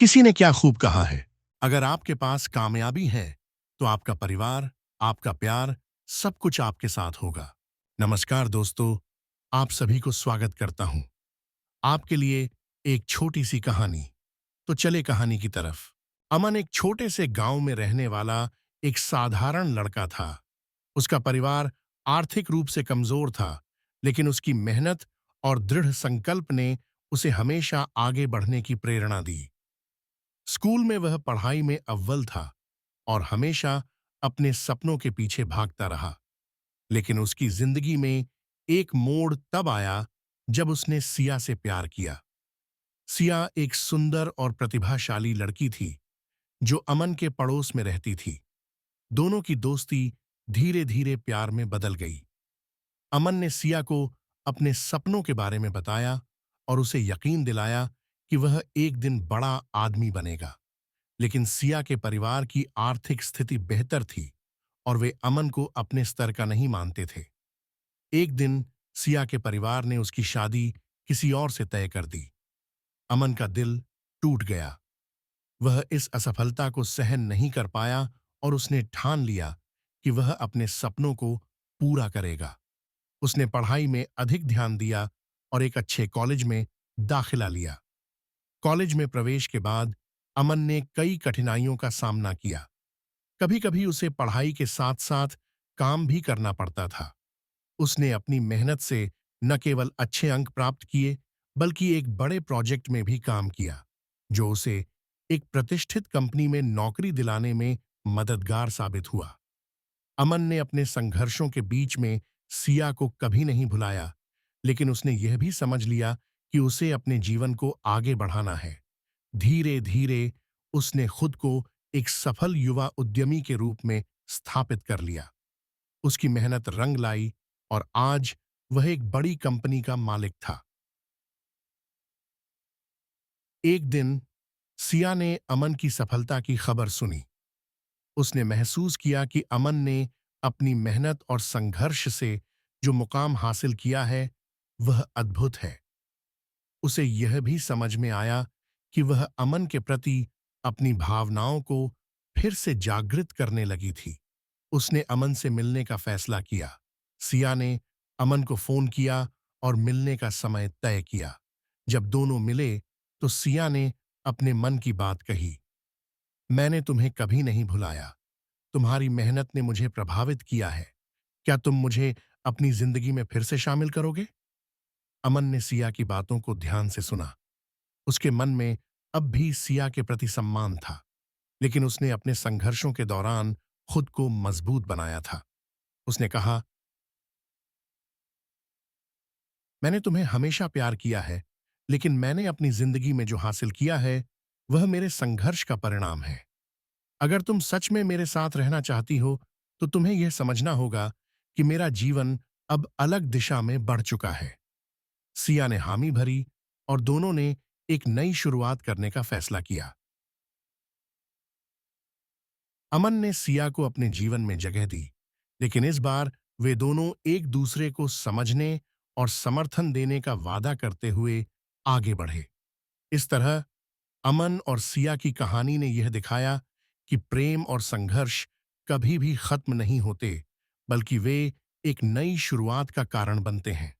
किसी ने क्या खूब कहा है, अगर आपके पास कामयाबी है तो आपका परिवार, आपका प्यार, सब कुछ आपके साथ होगा। नमस्कार दोस्तों, आप सभी को स्वागत करता हूं। आपके लिए एक छोटी सी कहानी। तो चले कहानी की तरफ। अमन एक छोटे से गांव में रहने वाला एक साधारण लड़का था। उसका परिवार आर्थिक रूप से कमजोर था, लेकिन उसकी मेहनत और दृढ़ संकल्प ने उसे हमेशा आगे बढ़ने की प्रेरणा दी। स्कूल में वह पढ़ाई में अव्वल था और हमेशा अपने सपनों के पीछे भागता रहा। लेकिन उसकी जिंदगी में एक मोड़ तब आया जब उसने सिया से प्यार किया। सिया एक सुंदर और प्रतिभाशाली लड़की थी जो अमन के पड़ोस में रहती थी। दोनों की दोस्ती धीरे धीरे प्यार में बदल गई। अमन ने सिया को अपने सपनों के बारे में बताया और उसे यकीन दिलाया कि वह एक दिन बड़ा आदमी बनेगा। लेकिन सिया के परिवार की आर्थिक स्थिति बेहतर थी और वे अमन को अपने स्तर का नहीं मानते थे। एक दिन सिया के परिवार ने उसकी शादी किसी और से तय कर दी। अमन का दिल टूट गया। वह इस असफलता को सहन नहीं कर पाया और उसने ठान लिया कि वह अपने सपनों को पूरा करेगा। उसने पढ़ाई में अधिक ध्यान दिया और एक अच्छे कॉलेज में दाखिला लिया। कॉलेज में प्रवेश के बाद अमन ने कई कठिनाइयों का सामना किया। कभी कभी उसे पढ़ाई के साथ साथ काम भी करना पड़ता था। उसने अपनी मेहनत से न केवल अच्छे अंक प्राप्त किए, बल्कि एक बड़े प्रोजेक्ट में भी काम किया, जो उसे एक प्रतिष्ठित कंपनी में नौकरी दिलाने में मददगार साबित हुआ। अमन ने अपने संघर्षों के बीच में सिया को कभी नहीं भुलाया, लेकिन उसने यह भी समझ लिया कि उसे अपने जीवन को आगे बढ़ाना है। धीरे धीरे उसने खुद को एक सफल युवा उद्यमी के रूप में स्थापित कर लिया। उसकी मेहनत रंग लाई और आज वह एक बड़ी कंपनी का मालिक था। एक दिन सिया ने अमन की सफलता की खबर सुनी। उसने महसूस किया कि अमन ने अपनी मेहनत और संघर्ष से जो मुकाम हासिल किया है, वह अद्भुत है। उसे यह भी समझ में आया कि वह अमन के प्रति अपनी भावनाओं को फिर से जागृत करने लगी थी। उसने अमन से मिलने का फैसला किया। सिया ने अमन को फोन किया और मिलने का समय तय किया। जब दोनों मिले तो सिया ने अपने मन की बात कही। मैंने तुम्हें कभी नहीं भुलाया। तुम्हारी मेहनत ने मुझे प्रभावित किया है। क्या तुम मुझे अपनी जिंदगी में फिर से शामिल करोगे? अमन ने सिया की बातों को ध्यान से सुना। उसके मन में अब भी सिया के प्रति सम्मान था, लेकिन उसने अपने संघर्षों के दौरान खुद को मजबूत बनाया था। उसने कहा, मैंने तुम्हें हमेशा प्यार किया है, लेकिन मैंने अपनी जिंदगी में जो हासिल किया है, वह मेरे संघर्ष का परिणाम है। अगर तुम सच में मेरे साथ रहना चाहती हो, तो तुम्हें यह समझना होगा कि मेरा जीवन अब अलग दिशा में बढ़ चुका है। सिया ने हामी भरी और दोनों ने एक नई शुरुआत करने का फैसला किया। अमन ने सिया को अपने जीवन में जगह दी, लेकिन इस बार वे दोनों एक दूसरे को समझने और समर्थन देने का वादा करते हुए आगे बढ़े। इस तरह अमन और सिया की कहानी ने यह दिखाया कि प्रेम और संघर्ष कभी भी खत्म नहीं होते, बल्कि वे एक नई शुरुआत का कारण बनते हैं।